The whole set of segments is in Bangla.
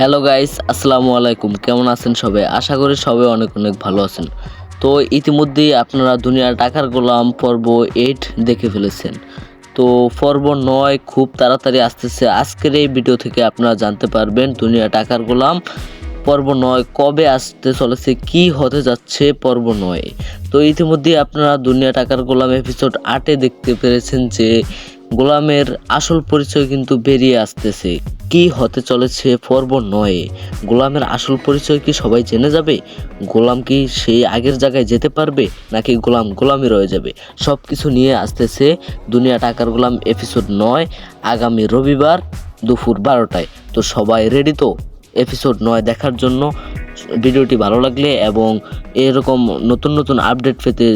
হ্যালো গাইস, আসসালামু আলাইকুম। কেমন আছেন সবাই? আশা করি সবাই অনেক অনেক ভালো আছেন। তো ইতিমধ্যেই আপনারা দুনিয়ার টাকার গোলাম পর্ব 8 দেখে ফেলেছেন। তো পর্ব 9 খুব তাড়াতাড়ি আসতেছে। আজকের এই ভিডিও থেকে আপনারা জানতে পারবেন দুনিয়া টাকার গোলাম পর্ব 9 কবে আসতে চলেছে, কি হতে যাচ্ছে পর্ব 9। তো ইতিমধ্যেই আপনারা দুনিয়া টাকার গোলাম এপিসোড 8-এ দেখতে পেরেছেন যে গোলামের আসল পরিচয় কিন্তু বেরিয়ে আসতেছে। কি হতে চলেছে পর্ব 9-এ? গোলামের আসল পরিচয় কি সবাই জেনে যাবে? গোলাম কি সেই আগের জায়গায় যেতে পারবে, নাকি গোলাম গোলামই রয়ে যাবে? সব কিছু নিয়ে আসতেছে দুনিয়া টাকার গোলাম এপিসোড 9 আগামী রবিবার দুপুর 12টায়। তো সবাই রেডি তো এপিসোড 9 দেখার জন্য? ভিডিওটি ভালো লাগলে এবং এরকম নতুন নতুন আপডেট পেতে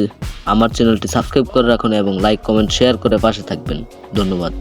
আমার চ্যানেলটি সাবস্ক্রাইব করে রাখুন এবং লাইক কমেন্ট শেয়ার করে পাশে থাকবেন। ধন্যবাদ।